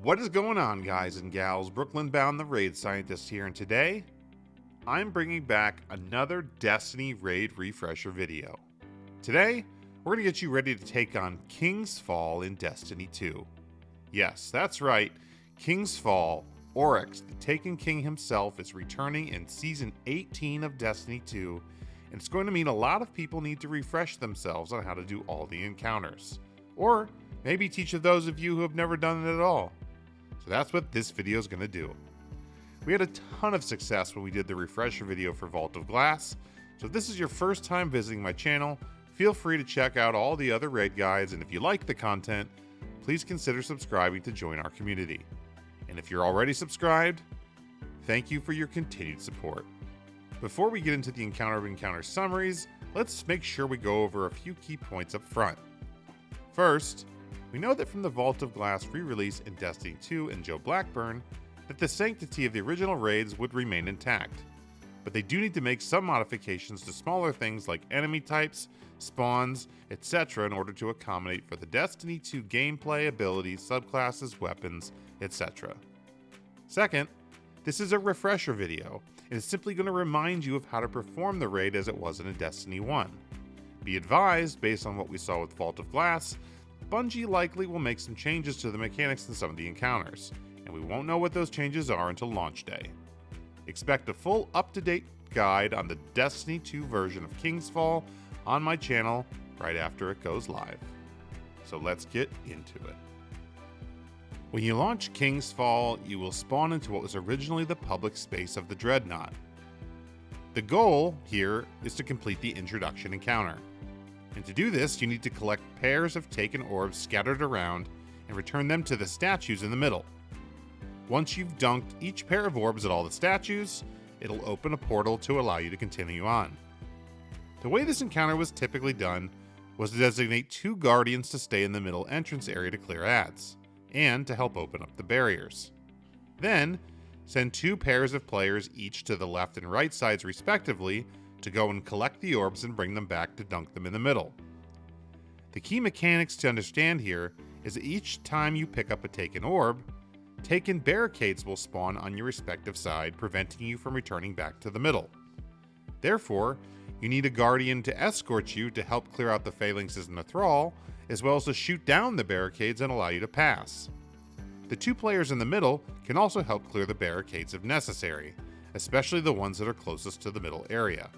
What is going on, guys and gals? Brooklyn bound the Raid Scientist here, and today I'm bringing back another Destiny Raid refresher video. Today, we're going to get you ready to take on King's Fall in Destiny 2. Yes, that's right, King's Fall. Oryx, the Taken King himself, is returning in Season 18 of Destiny 2, and it's going to mean a lot of people need to refresh themselves on how to do all the encounters. Or maybe teach those of you who have never done it at all. So that's what this video is going to do. We had a ton of success when we did the refresher video for Vault of Glass, so if this is your first time visiting my channel, feel free to check out all the other raid guides, and if you like the content, please consider subscribing to join our community. And if you're already subscribed, thank you for your continued support. Before we get into the encounter summaries, let's make sure we go over a few key points up front. First, we know that from the Vault of Glass re-release in Destiny 2 and Joe Blackburn, that the sanctity of the original raids would remain intact, but they do need to make some modifications to smaller things like enemy types, spawns, etc. in order to accommodate for the Destiny 2 gameplay, abilities, subclasses, weapons, etc. Second, this is a refresher video, and it's simply going to remind you of how to perform the raid as it was in Destiny 1. Be advised, based on what we saw with Vault of Glass, Bungie likely will make some changes to the mechanics in some of the encounters, and we won't know what those changes are until launch day. Expect a full up-to-date guide on the Destiny 2 version of King's Fall on my channel right after it goes live. So let's get into it. When you launch King's Fall, you will spawn into what was originally the public space of the Dreadnought. The goal here is to complete the introduction encounter. And to do this, you need to collect pairs of taken orbs scattered around and return them to the statues in the middle. Once you've dunked each pair of orbs at all the statues, it'll open a portal to allow you to continue on. The way this encounter was typically done was to designate 2 guardians to stay in the middle entrance area to clear ads, and to help open up the barriers. Then, send 2 pairs of players each to the left and right sides respectively to go and collect the orbs and bring them back to dunk them in the middle. The key mechanics to understand here is that each time you pick up a taken orb, taken barricades will spawn on your respective side, preventing you from returning back to the middle. Therefore, you need a guardian to escort you to help clear out the phalanxes and the thrall, as well as to shoot down the barricades and allow you to pass. The 2 players in the middle can also help clear the barricades if necessary, especially the ones that are closest to the middle area.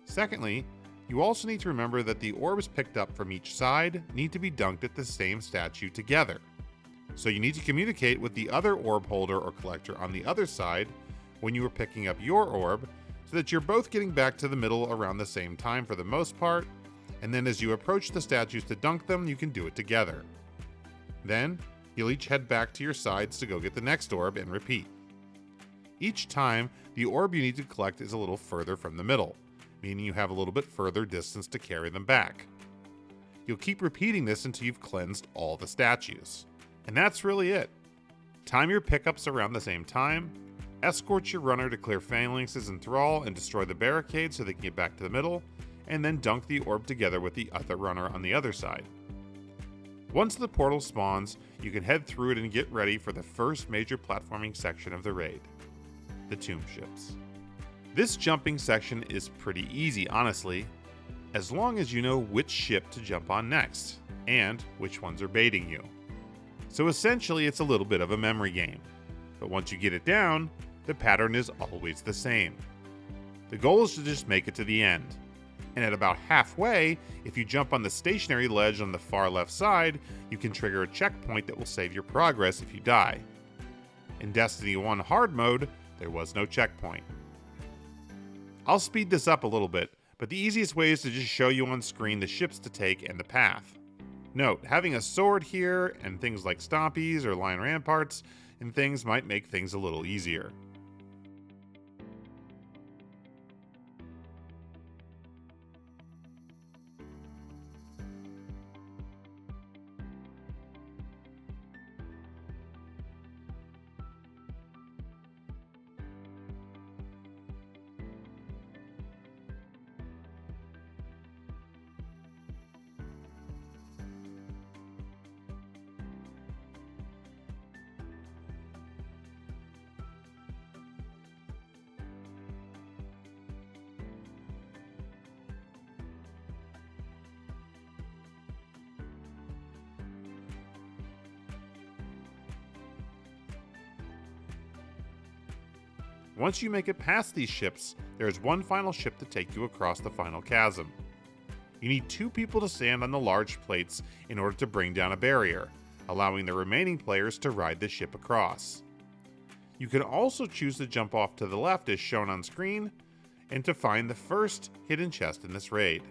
Secondly, you also need to remember that the orbs picked up from each side need to be dunked at the same statue together. So you need to communicate with the other orb holder or collector on the other side when you are picking up your orb, so that you're both getting back to the middle around the same time for the most part, and then as you approach the statues to dunk them, you can do it together. Then, you'll each head back to your sides to go get the next orb and repeat. Each time, the orb you need to collect is a little further from the middle, meaning you have a little bit further distance to carry them back. You'll keep repeating this until you've cleansed all the statues. And that's really it. Time your pickups around the same time, escort your runner to clear phalanxes and thrall and destroy the barricades so they can get back to the middle, and then dunk the orb together with the other runner on the other side. Once the portal spawns, you can head through it and get ready for the first major platforming section of the raid, the tomb ships. This jumping section is pretty easy, honestly, as long as you know which ship to jump on next, and which ones are baiting you. So essentially it's a little bit of a memory game, but once you get it down, the pattern is always the same. The goal is to just make it to the end, and at about halfway, if you jump on the stationary ledge on the far left side, you can trigger a checkpoint that will save your progress if you die. In Destiny 1 hard mode, there was no checkpoint. I'll speed this up a little bit, but the easiest way is to just show you on screen the ships to take and the path. Note, having a sword here and things like stompies or lion ramparts and things might make things a little easier. Once you make it past these ships, there is one final ship to take you across the final chasm. You need 2 people to stand on the large plates in order to bring down a barrier, allowing the remaining players to ride the ship across. You can also choose to jump off to the left as shown on screen, and to find the first hidden chest in this raid.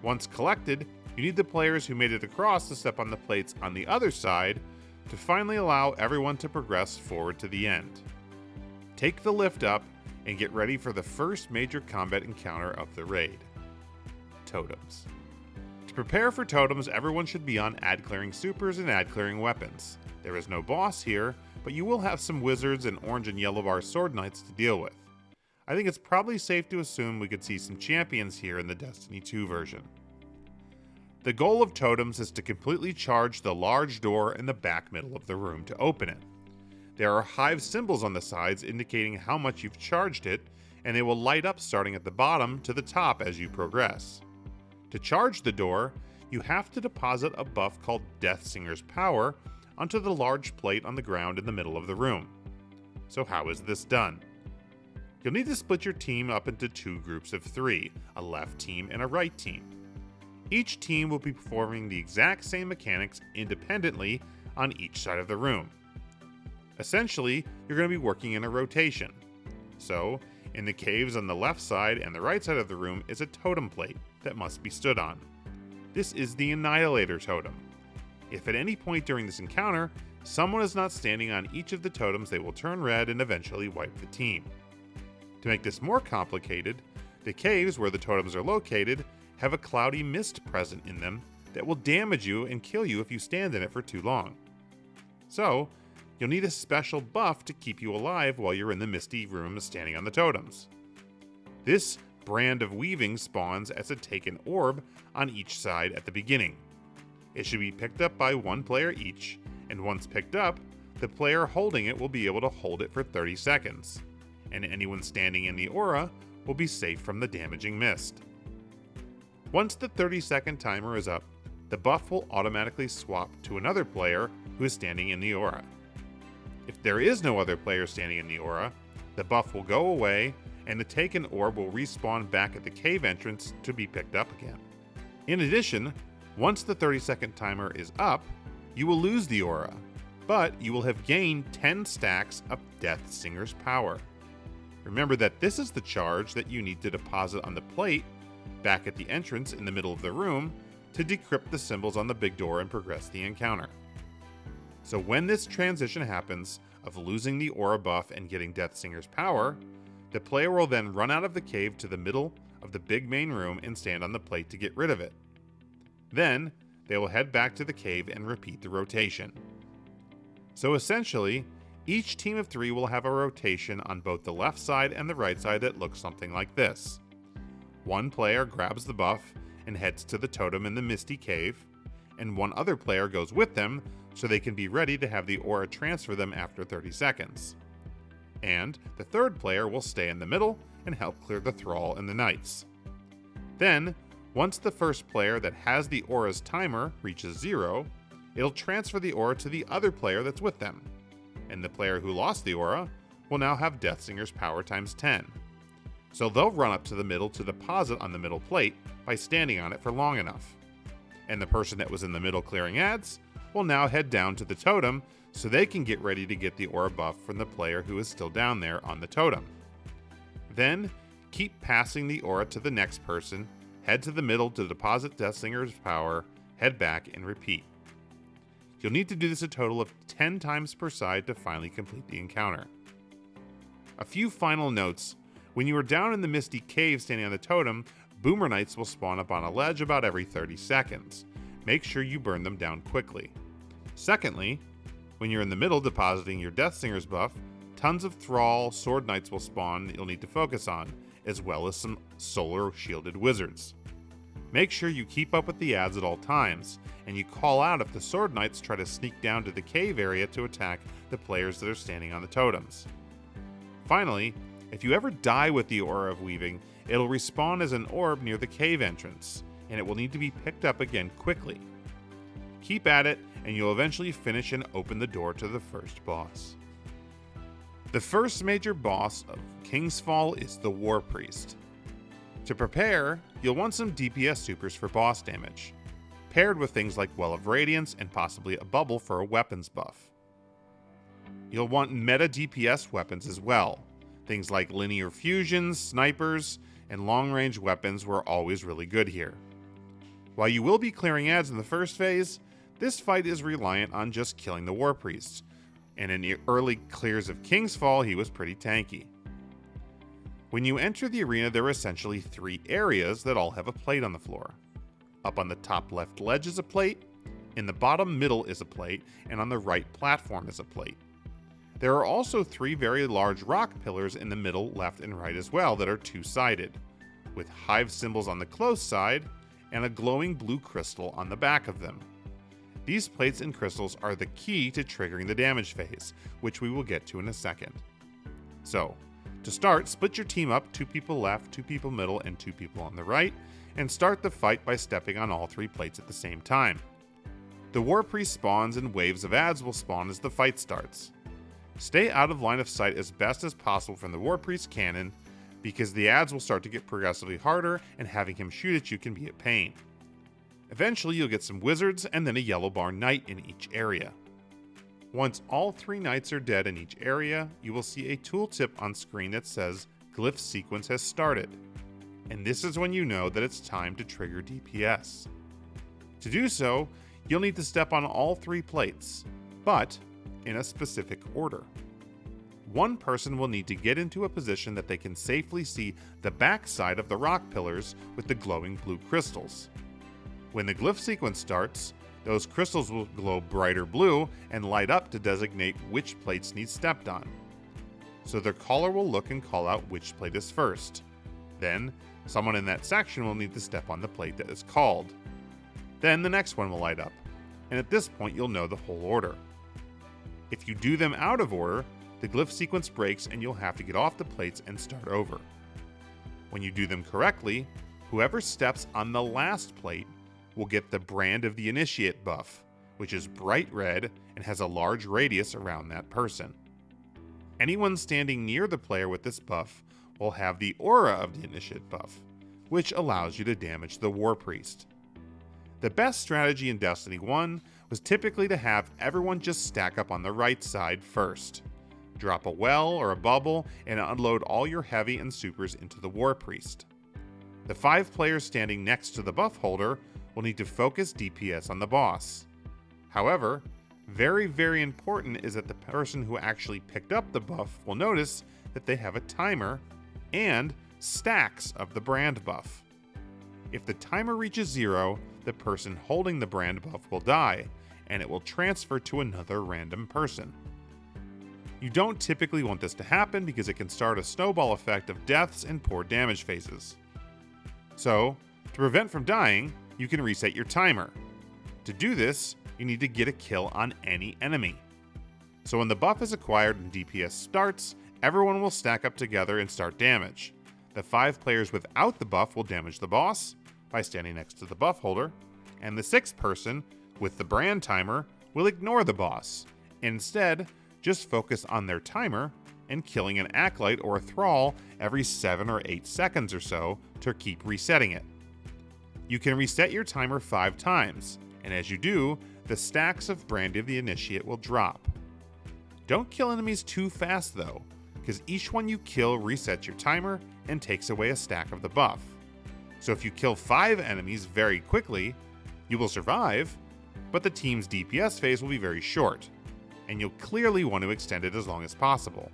Once collected, you need the players who made it across to step on the plates on the other side to finally allow everyone to progress forward to the end. Take the lift up and get ready for the first major combat encounter of the raid: Totems. To prepare for Totems, everyone should be on ad-clearing supers and ad-clearing weapons. There is no boss here, but you will have some wizards and orange and yellow bar sword knights to deal with. I think it's probably safe to assume we could see some champions here in the Destiny 2 version. The goal of Totems is to completely charge the large door in the back middle of the room to open it. There are hive symbols on the sides indicating how much you've charged it, and they will light up starting at the bottom to the top as you progress. To charge the door, you have to deposit a buff called Deathsinger's Power onto the large plate on the ground in the middle of the room. So how is this done? You'll need to split your team up into 2 groups of 3, a left team and a right team. Each team will be performing the exact same mechanics independently on each side of the room. Essentially, you're going to be working in a rotation. So, in the caves on the left side and the right side of the room is a totem plate that must be stood on. This is the Annihilator totem. If at any point during this encounter, someone is not standing on each of the totems, they will turn red and eventually wipe the team. To make this more complicated, the caves where the totems are located have a cloudy mist present in them that will damage you and kill you if you stand in it for too long. So, you'll need a special buff to keep you alive while you're in the misty room standing on the totems. This brand of weaving spawns as a taken orb on each side at the beginning. It should be picked up by 1 player each, and once picked up, the player holding it will be able to hold it for 30 seconds, and anyone standing in the aura will be safe from the damaging mist. Once the 30-second timer is up, the buff will automatically swap to another player who is standing in the aura. If there is no other player standing in the aura, the buff will go away and the taken orb will respawn back at the cave entrance to be picked up again. In addition, once the 30-second timer is up, you will lose the aura, but you will have gained 10 stacks of Deathsinger's Power. Remember that this is the charge that you need to deposit on the plate back at the entrance in the middle of the room to decrypt the symbols on the big door and progress the encounter. So when this transition happens of losing the aura buff and getting Deathsinger's Power, the player will then run out of the cave to the middle of the big main room and stand on the plate to get rid of it. Then, they will head back to the cave and repeat the rotation. So essentially, each team of 3 will have a rotation on both the left side and the right side that looks something like this. 1 player grabs the buff and heads to the totem in the Misty Cave, and 1 other player goes with them so they can be ready to have the aura transfer them after 30 seconds. And the 3rd player will stay in the middle and help clear the thrall and the knights. Then, once the first player that has the aura's timer reaches 0, it'll transfer the aura to the other player that's with them, and the player who lost the aura will now have Deathsinger's Power times 10. So they'll run up to the middle to deposit on the middle plate by standing on it for long enough. And the person that was in the middle clearing ads will now head down to the totem so they can get ready to get the aura buff from the player who is still down there on the totem. Then, keep passing the aura to the next person, head to the middle to deposit Deathsinger's Power, head back, and repeat. You'll need to do this a total of 10 times per side to finally complete the encounter. A few final notes. When you are down in the Misty Cave standing on the totem, Boomer Knights will spawn up on a ledge about every 30 seconds. Make sure you burn them down quickly. Secondly, when you're in the middle depositing your Deathsinger's buff, tons of Thrall Sword Knights will spawn that you'll need to focus on, as well as some solar shielded wizards. Make sure you keep up with the ads at all times, and you call out if the Sword Knights try to sneak down to the cave area to attack the players that are standing on the totems. Finally, if you ever die with the Aura of Weaving, it'll respawn as an orb near the cave entrance, and it will need to be picked up again quickly. Keep at it, and you'll eventually finish and open the door to the first boss. The first major boss of King's Fall is the Warpriest. To prepare, you'll want some DPS supers for boss damage, paired with things like Well of Radiance and possibly a bubble for a weapons buff. You'll want meta DPS weapons as well. Things like linear fusions, snipers, and long-range weapons were always really good here. While you will be clearing ads in the first phase, this fight is reliant on just killing the Warpriest, and in the early clears of King's Fall, he was pretty tanky. When you enter the arena, there are essentially 3 areas that all have a plate on the floor. Up on the top left ledge is a plate, in the bottom middle is a plate, and on the right platform is a plate. There are also 3 very large rock pillars in the middle, left, and right as well that are 2-sided, with hive symbols on the close side and a glowing blue crystal on the back of them. These plates and crystals are the key to triggering the damage phase, which we will get to in a second. So, to start, split your team up, 2 people left, 2 people middle, and 2 people on the right, and start the fight by stepping on all 3 plates at the same time. The Warpriest spawns and waves of ads will spawn as the fight starts. Stay out of line of sight as best as possible from the Warpriest cannon, because the ads will start to get progressively harder and having him shoot at you can be a pain. Eventually you'll get some wizards and then a yellow bar knight in each area. Once all 3 knights are dead in each area, you will see a tooltip on screen that says Glyph Sequence has started, and this is when you know that it's time to trigger DPS. To do so, you'll need to step on all 3 plates, but in a specific order. One person will need to get into a position that they can safely see the backside of the rock pillars with the glowing blue crystals. When the glyph sequence starts, those crystals will glow brighter blue and light up to designate which plates need stepped on. So their caller will look and call out which plate is first. Then, someone in that section will need to step on the plate that is called. Then the next one will light up, and at this point you'll know the whole order. If you do them out of order, the glyph sequence breaks and you'll have to get off the plates and start over. When you do them correctly, whoever steps on the last plate will get the Brand of the Initiate buff, which is bright red and has a large radius around that person. Anyone standing near the player with this buff will have the Aura of the Initiate buff, which allows you to damage the Warpriest. The best strategy in Destiny 1 was typically to have everyone just stack up on the right side first. Drop a well or a bubble and unload all your heavy and supers into the Warpriest. The 5 players standing next to the buff holder will need to focus DPS on the boss. However, very important is that the person who actually picked up the buff will notice that they have a timer and stacks of the brand buff. If the timer reaches 0, the person holding the brand buff will die, and it will transfer to another random person. You don't typically want this to happen because it can start a snowball effect of deaths and poor damage phases. So, to prevent from dying, you can reset your timer. To do this, you need to get a kill on any enemy. So when the buff is acquired and DPS starts, everyone will stack up together and start damage. The 5 players without the buff will damage the boss by standing next to the buff holder, and the 6th person with the brand timer will ignore the boss. Instead, just focus on their timer and killing an acolyte or a thrall every 7 or 8 seconds or so to keep resetting it. You can reset your timer 5 times, and as you do, the stacks of Brand of the Initiate will drop. Don't kill enemies too fast though, because each one you kill resets your timer and takes away a stack of the buff. So if you kill 5 enemies very quickly, you will survive, but the team's DPS phase will be very short, and you'll clearly want to extend it as long as possible.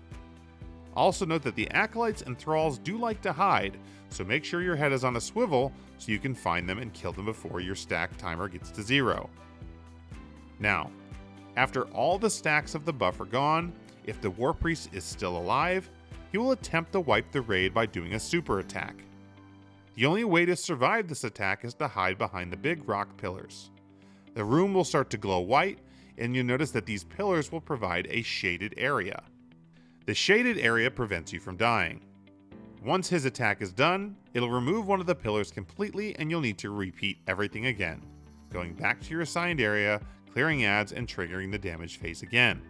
Also note that the acolytes and thralls do like to hide, so make sure your head is on a swivel so you can find them and kill them before your stack timer gets to 0. Now, after all the stacks of the buff are gone, if the Warpriest is still alive, he will attempt to wipe the raid by doing a super attack. The only way to survive this attack is to hide behind the big rock pillars. The room will start to glow white, and you'll notice that these pillars will provide a shaded area. The shaded area prevents you from dying. Once his attack is done, it'll remove one of the pillars completely and you'll need to repeat everything again, going back to your assigned area, clearing ads, and triggering the damage phase again.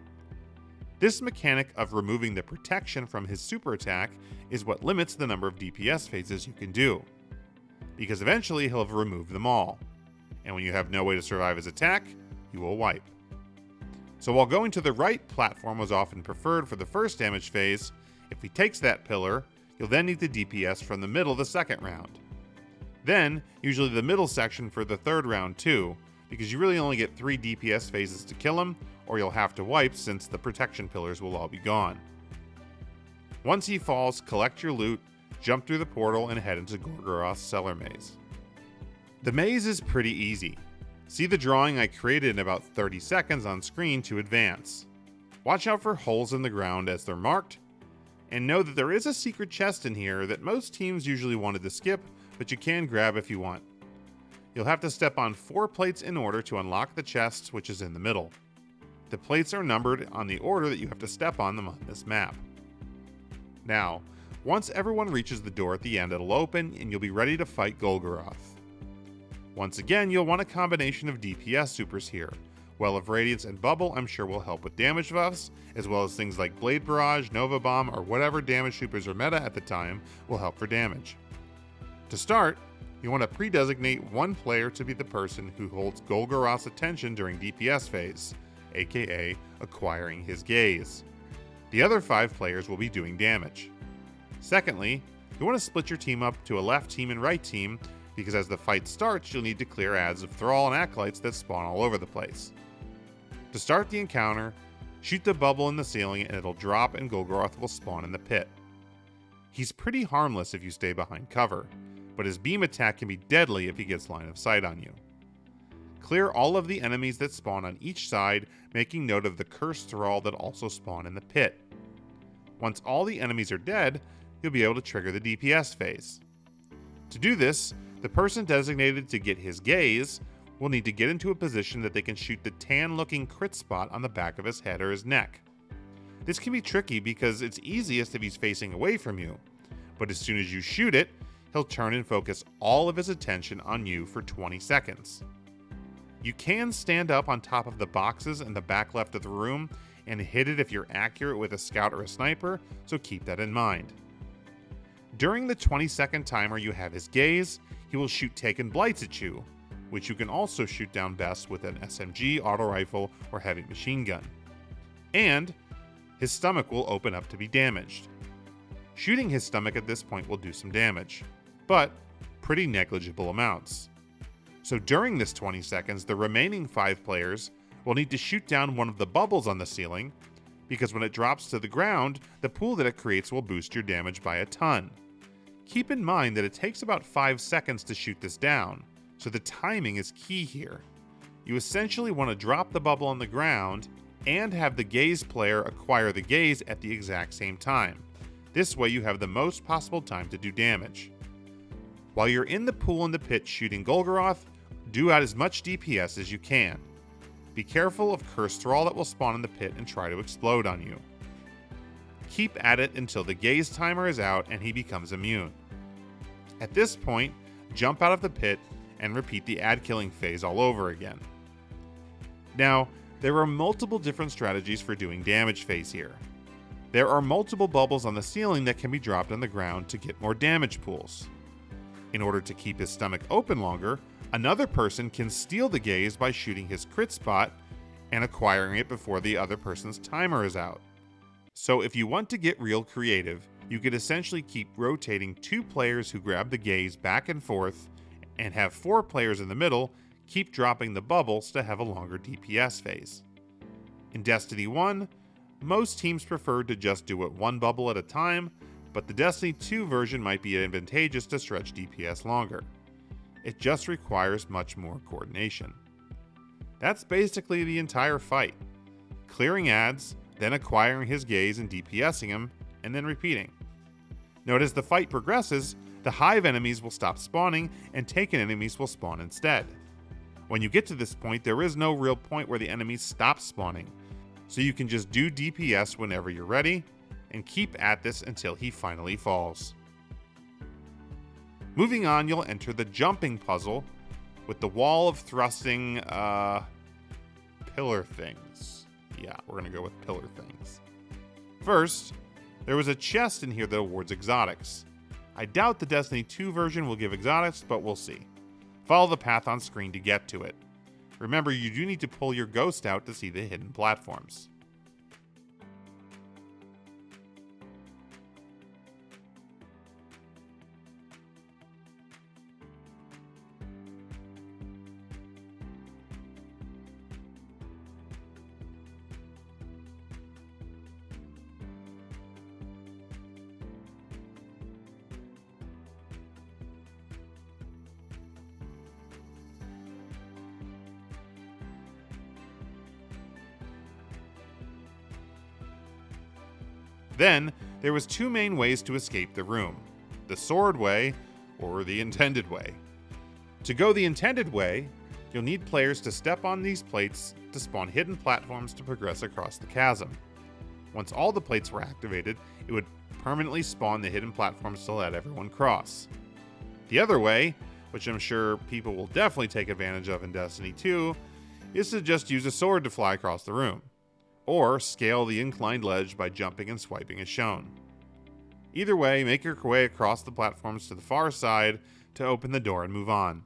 This mechanic of removing the protection from his super attack is what limits the number of DPS phases you can do, because eventually he'll have removed them all, and when you have no way to survive his attack, you will wipe. So while going to the right platform was often preferred for the first damage phase, if he takes that pillar, you'll then need to DPS from the middle the second round. Then, usually the middle section for the third round too, because you really only get 3 DPS phases to kill him, or you'll have to wipe since the protection pillars will all be gone. Once he falls, collect your loot, jump through the portal, and head into Golgoroth's cellar maze. The maze is pretty easy. See the drawing I created in about 30 seconds on screen to advance. Watch out for holes in the ground as they're marked, and know that there is a secret chest in here that most teams usually wanted to skip, but you can grab if you want. You'll have to step on 4 plates in order to unlock the chest, which is in the middle. The plates are numbered on the order that you have to step on them on this map. Now, once everyone reaches the door at the end, it'll open and you'll be ready to fight Golgoroth. Once again, you'll want a combination of DPS supers here. Well of Radiance and Bubble I'm sure will help with damage buffs, as well as things like Blade Barrage, Nova Bomb, or whatever damage supers are meta at the time will help for damage. To start, you want to pre-designate one player to be the person who holds Golgoroth's attention during DPS phase, aka acquiring his gaze. The other 5 players will be doing damage. Secondly, you want to split your team up to a left team and right team, because as the fight starts, you'll need to clear ads of Thrall and Acolytes that spawn all over the place. To start the encounter, shoot the bubble in the ceiling and it'll drop and Golgoroth will spawn in the pit. He's pretty harmless if you stay behind cover, but his beam attack can be deadly if he gets line of sight on you. Clear all of the enemies that spawn on each side, making note of the cursed Thrall that also spawn in the pit. Once all the enemies are dead, you'll be able to trigger the DPS phase. To do this, the person designated to get his gaze will need to get into a position that they can shoot the tan-looking crit spot on the back of his head or his neck. This can be tricky because it's easiest if he's facing away from you, but as soon as you shoot it, he'll turn and focus all of his attention on you for 20 seconds. You can stand up on top of the boxes in the back left of the room and hit it if you're accurate with a scout or a sniper, so keep that in mind. During the 20-second timer you have his gaze, he will shoot Taken Blights at you, which you can also shoot down best with an SMG, auto rifle, or heavy machine gun. And his stomach will open up to be damaged. Shooting his stomach at this point will do some damage, but pretty negligible amounts. So during this 20 seconds, the remaining 5 players will need to shoot down one of the bubbles on the ceiling, because when it drops to the ground, the pool that it creates will boost your damage by a ton. Keep in mind that it takes about 5 seconds to shoot this down, so the timing is key here. You essentially want to drop the bubble on the ground and have the gaze player acquire the gaze at the exact same time. This way you have the most possible time to do damage. While you're in the pool in the pit shooting Golgoroth, do out as much DPS as you can. Be careful of cursed Thrall that will spawn in the pit and try to explode on you. Keep at it until the gaze timer is out and he becomes immune. At this point, jump out of the pit and repeat the ad killing phase all over again. Now, there are multiple different strategies for doing damage phase here. There are multiple bubbles on the ceiling that can be dropped on the ground to get more damage pools. In order to keep his stomach open longer, another person can steal the gaze by shooting his crit spot and acquiring it before the other person's timer is out. So if you want to get real creative, you could essentially keep rotating 2 players who grab the gaze back and forth and have 4 players in the middle keep dropping the bubbles to have a longer DPS phase. In Destiny 1, most teams preferred to just do it 1 bubble at a time, but the Destiny 2 version might be advantageous to stretch DPS longer. It just requires much more coordination. That's basically the entire fight. Clearing ads, then acquiring his gaze and DPSing him, and then repeating. Note as the fight progresses, the Hive enemies will stop spawning and Taken enemies will spawn instead. When you get to this point, there is no real point where the enemies stop spawning, so you can just do DPS whenever you're ready, and keep at this until he finally falls. Moving on, you'll enter the jumping puzzle with the wall of thrusting, pillar things. Yeah, we're gonna go with pillar things. First, there was a chest in here that awards exotics. I doubt the Destiny 2 version will give exotics, but we'll see. Follow the path on screen to get to it. Remember, you do need to pull your ghost out to see the hidden platforms. Then, there was two main ways to escape the room, the sword way or the intended way. To go the intended way, you'll need players to step on these plates to spawn hidden platforms to progress across the chasm. Once all the plates were activated, it would permanently spawn the hidden platforms to let everyone cross. The other way, which I'm sure people will definitely take advantage of in Destiny 2, is to just use a sword to fly across the room, or scale the inclined ledge by jumping and swiping as shown. Either way, make your way across the platforms to the far side to open the door and move on.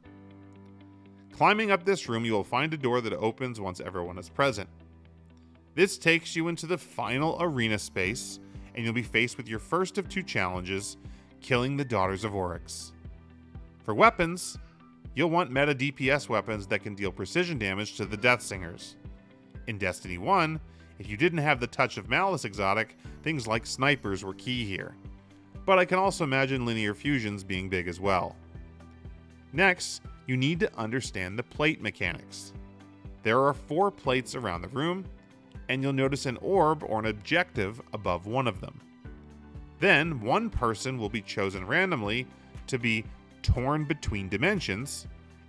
Climbing up this room, you will find a door that opens once everyone is present. This takes you into the final arena space, and you'll be faced with your first of two challenges, killing the Daughters of Oryx. For weapons, you'll want meta DPS weapons that can deal precision damage to the Deathsingers. In Destiny 1, if you didn't have the Touch of Malice exotic, things like snipers were key here. But I can also imagine linear fusions being big as well. Next, you need to understand the plate mechanics. There are 4 plates around the room, and you'll notice an orb or an objective above one of them. Then, one person will be chosen randomly to be torn between dimensions,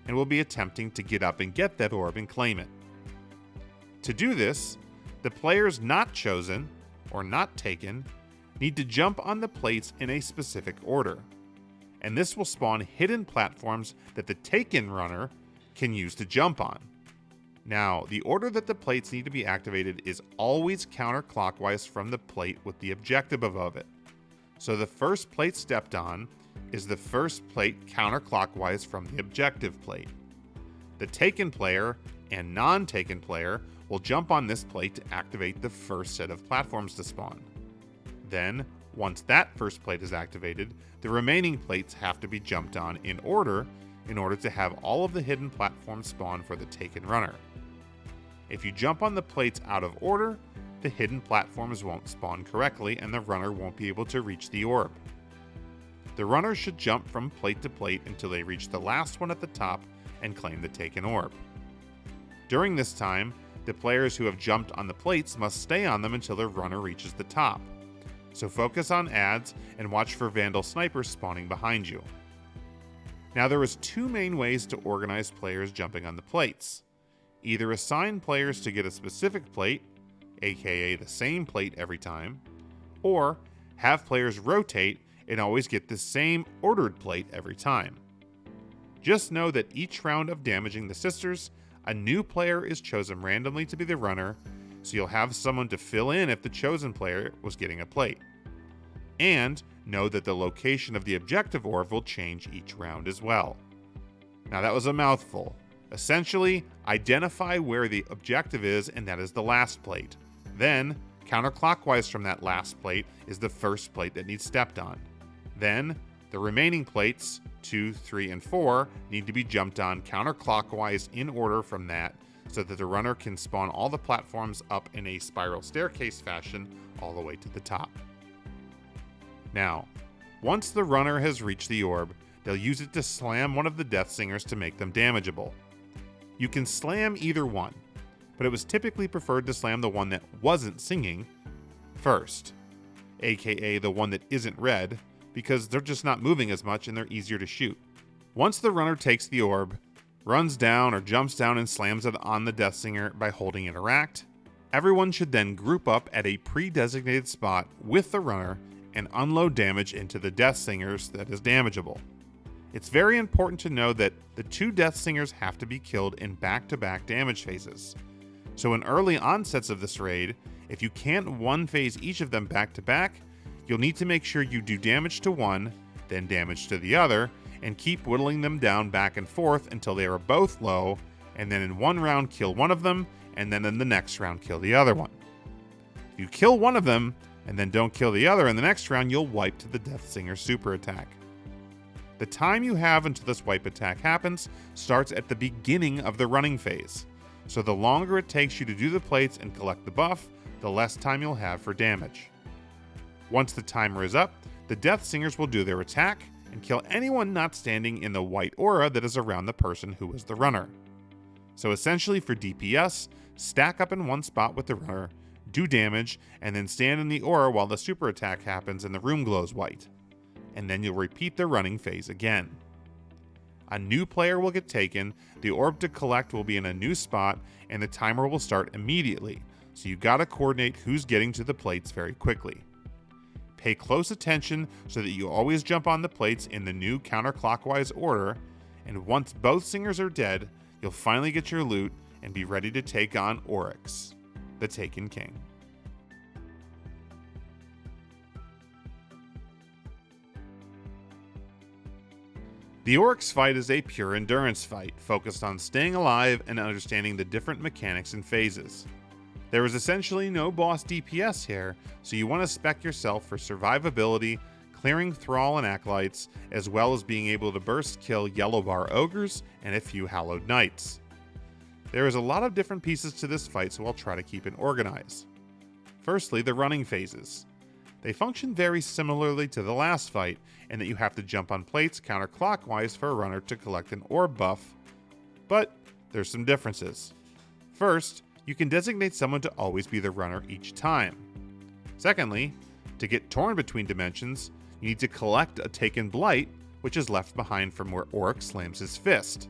and will be attempting to get up and get that orb and claim it. To do this, the players not chosen, or not taken, need to jump on the plates in a specific order, and this will spawn hidden platforms that the taken runner can use to jump on. Now, the order that the plates need to be activated is always counterclockwise from the plate with the objective above it. So the first plate stepped on is the first plate counterclockwise from the objective plate. The taken player and non-taken player will jump on this plate to activate the first set of platforms to spawn. Then, once that first plate is activated, the remaining plates have to be jumped on in order to have all of the hidden platforms spawn for the taken runner. If you jump on the plates out of order, the hidden platforms won't spawn correctly and the runner won't be able to reach the orb. The runner should jump from plate to plate until they reach the last one at the top and claim the taken orb. During this time, the players who have jumped on the plates must stay on them until their runner reaches the top. So focus on ads and watch for Vandal snipers spawning behind you. Now there is 2 main ways to organize players jumping on the plates. Either assign players to get a specific plate, aka the same plate every time, or have players rotate and always get the same ordered plate every time. Just know that each round of damaging the sisters, a new player is chosen randomly to be the runner, so you'll have someone to fill in if the chosen player was getting a plate. And know that the location of the objective orb will change each round as well. Now that was a mouthful. Essentially, identify where the objective is, and that is the last plate. Then, counterclockwise from that last plate is the first plate that needs stepped on. Then, the remaining plates, 2, 3, and 4, need to be jumped on counterclockwise in order from that, so that the runner can spawn all the platforms up in a spiral staircase fashion all the way to the top. Now, once the runner has reached the orb, they'll use it to slam one of the Deathsingers to make them damageable. You can slam either one, but it was typically preferred to slam the one that wasn't singing, first, aka the one that isn't red, because they're just not moving as much and they're easier to shoot. Once the runner takes the orb, runs down or jumps down and slams it on the Deathsinger by holding Interact, everyone should then group up at a pre-designated spot with the runner and unload damage into the Deathsingers that is damageable. It's very important to know that the two Deathsingers have to be killed in back-to-back damage phases. So in early onsets of this raid, if you can't one-phase each of them back-to-back, you'll need to make sure you do damage to one, then damage to the other, and keep whittling them down back and forth until they are both low, and then in one round kill one of them, and then in the next round kill the other one. If you kill one of them, and then don't kill the other in the next round, you'll wipe to the Deathsinger super attack. The time you have until this wipe attack happens starts at the beginning of the running phase, so the longer it takes you to do the plates and collect the buff, the less time you'll have for damage. Once the timer is up, the Deathsingers will do their attack and kill anyone not standing in the white aura that is around the person who is the runner. So essentially for DPS, stack up in one spot with the runner, do damage, and then stand in the aura while the super attack happens and the room glows white. And then you'll repeat the running phase again. A new player will get taken, the orb to collect will be in a new spot, and the timer will start immediately, so you gotta coordinate who's getting to the plates very quickly. Pay close attention so that you always jump on the plates in the new counterclockwise order, and once both singers are dead, you'll finally get your loot and be ready to take on Oryx, the Taken King. The Oryx fight is a pure endurance fight, focused on staying alive and understanding the different mechanics and phases. There is essentially no boss DPS here, so you want to spec yourself for survivability, clearing Thrall and Acolytes, as well as being able to burst kill Yellow Bar Ogres and a few Hallowed Knights. There is a lot of different pieces to this fight, so I'll try to keep it organized. Firstly, the running phases. They function very similarly to the last fight, in that you have to jump on plates counterclockwise for a runner to collect an orb buff, but there's some differences. First, you can designate someone to always be the runner each time. Secondly, to get torn between dimensions, you need to collect a taken blight, which is left behind from where Oryx slams his fist.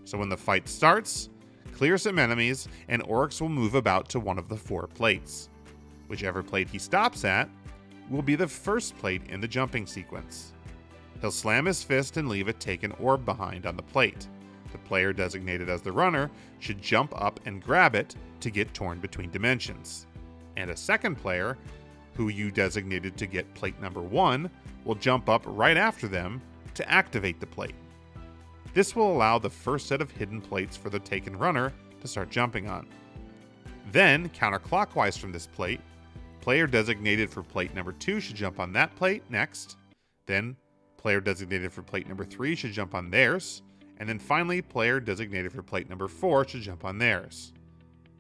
So when the fight starts, clear some enemies, and Oryx will move about to one of the 4 plates. Whichever plate he stops at will be the first plate in the jumping sequence. He'll slam his fist and leave a taken orb behind on the plate. The player designated as the runner should jump up and grab it to get torn between dimensions. And a second player, who you designated to get plate number 1, will jump up right after them to activate the plate. This will allow the first set of hidden plates for the taken runner to start jumping on. Then, counterclockwise from this plate, player designated for plate number 2 should jump on that plate next. Then, player designated for plate number 3 should jump on theirs. And then finally, player designated for plate number 4 should jump on theirs.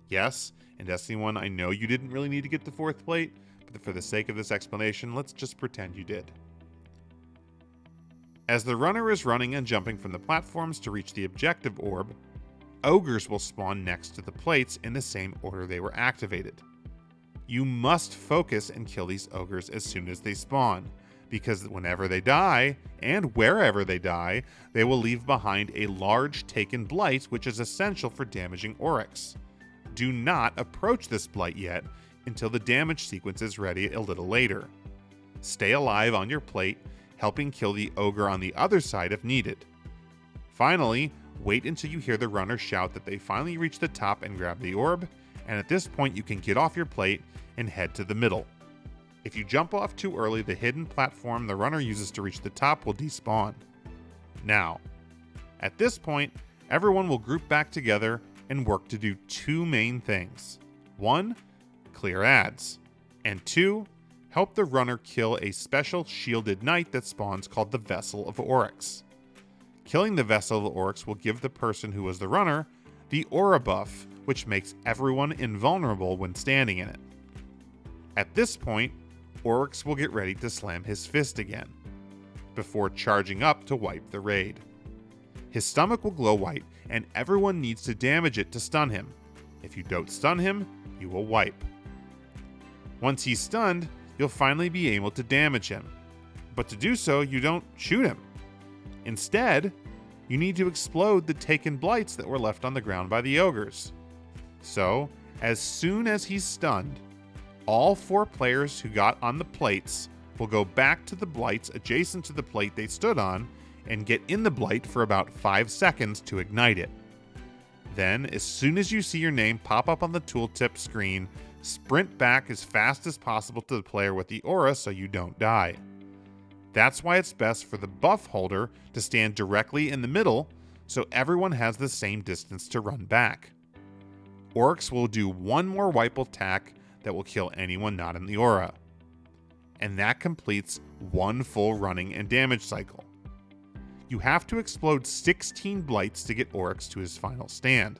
Yes, in Destiny 1, I know you didn't really need to get the 4th plate, but for the sake of this explanation, let's just pretend you did. As the runner is running and jumping from the platforms to reach the objective orb, ogres will spawn next to the plates in the same order they were activated. You must focus and kill these ogres as soon as they spawn, because whenever they die, and wherever they die, they will leave behind a large taken blight, which is essential for damaging Oryx. Do not approach this blight yet until the damage sequence is ready a little later. Stay alive on your plate, helping kill the ogre on the other side if needed. Finally, wait until you hear the runner shout that they finally reached the top and grab the orb, and at this point you can get off your plate and head to the middle. If you jump off too early, the hidden platform the runner uses to reach the top will despawn. Now, at this point, everyone will group back together and work to do 2 main things. 1, clear ads, and 2, help the runner kill a special shielded knight that spawns called the Vessel of Oryx. Killing the Vessel of Oryx will give the person who was the runner the aura buff, which makes everyone invulnerable when standing in it. At this point, Oryx will get ready to slam his fist again, before charging up to wipe the raid. His stomach will glow white, and everyone needs to damage it to stun him. If you don't stun him, you will wipe. Once he's stunned, you'll finally be able to damage him. But to do so, you don't shoot him. Instead, you need to explode the taken blights that were left on the ground by the ogres. So, as soon as he's stunned, all 4 players who got on the plates will go back to the blights adjacent to the plate they stood on and get in the blight for about 5 seconds to ignite it. Then, as soon as you see your name pop up on the tooltip screen, sprint back as fast as possible to the player with the aura so you don't die. That's why it's best for the buff holder to stand directly in the middle so everyone has the same distance to run back. Oryx will do one more wipe attack that will kill anyone not in the aura. And that completes one full running and damage cycle. You have to explode 16 blights to get Oryx to his final stand.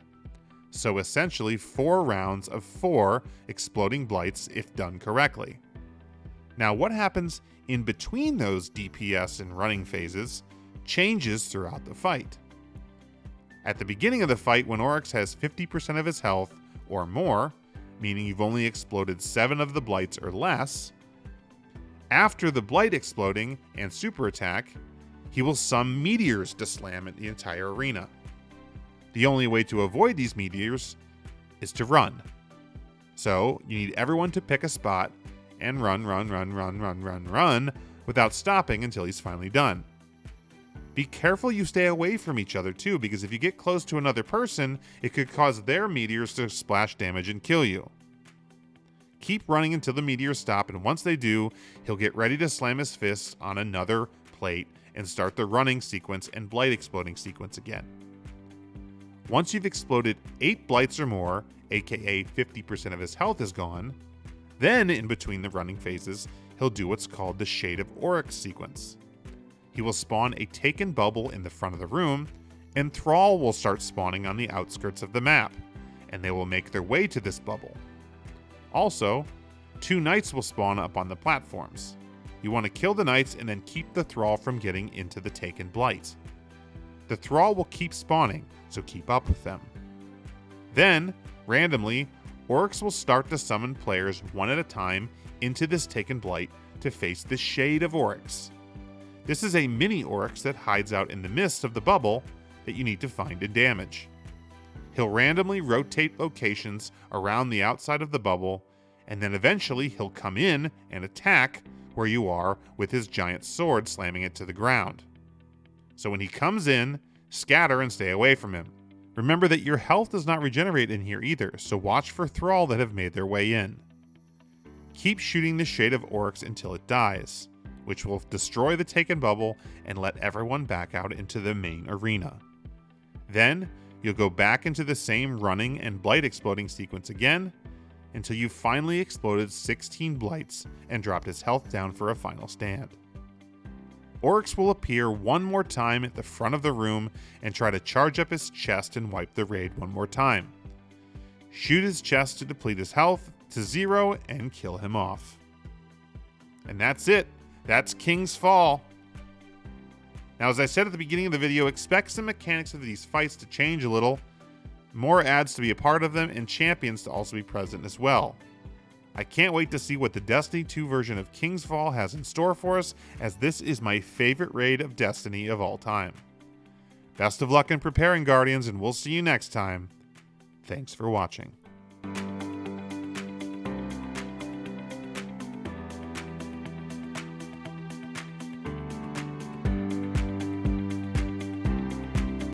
So essentially 4 rounds of 4 exploding blights if done correctly. Now what happens in between those DPS and running phases changes throughout the fight. At the beginning of the fight, when Oryx has 50% of his health or more, meaning you've only exploded 7 of the blights or less, after the blight exploding and super attack, he will summon meteors to slam at the entire arena. The only way to avoid these meteors is to run. So you need everyone to pick a spot and run without stopping until he's finally done. Be careful you stay away from each other too, because if you get close to another person, it could cause their meteors to splash damage and kill you. Keep running until the meteors stop, and once they do, he'll get ready to slam his fists on another plate and start the running sequence and blight exploding sequence again. Once you've exploded 8 blights or more, aka 50% of his health is gone, then in between the running phases, he'll do what's called the Shade of Oryx sequence. He will spawn a taken bubble in the front of the room, and Thrall will start spawning on the outskirts of the map, and they will make their way to this bubble. Also, 2 knights will spawn up on the platforms. You want to kill the knights and then keep the Thrall from getting into the taken blight. The Thrall will keep spawning, so keep up with them. Then, randomly, Oryx will start to summon players one at a time into this taken blight to face the Shade of Oryx. This is a mini Oryx that hides out in the midst of the bubble that you need to find and damage. He'll randomly rotate locations around the outside of the bubble, and then eventually he'll come in and attack where you are with his giant sword slamming it to the ground. So when he comes in, scatter and stay away from him. Remember that your health does not regenerate in here either, so watch for Thrall that have made their way in. Keep shooting the Shade of Oryx until it dies, which will destroy the taken bubble and let everyone back out into the main arena. Then, you'll go back into the same running and blight exploding sequence again until you finally exploded 16 blights and dropped his health down for a final stand. Oryx will appear one more time at the front of the room and try to charge up his chest and wipe the raid one more time. Shoot his chest to deplete his health to 0 and kill him off. And that's it. That's King's Fall. Now, as I said at the beginning of the video, expect some mechanics of these fights to change a little, more ads to be a part of them, and champions to also be present as well. I can't wait to see what the Destiny 2 version of King's Fall has in store for us, as this is my favorite raid of Destiny of all time. Best of luck in preparing, Guardians, and we'll see you next time. Thanks for watching.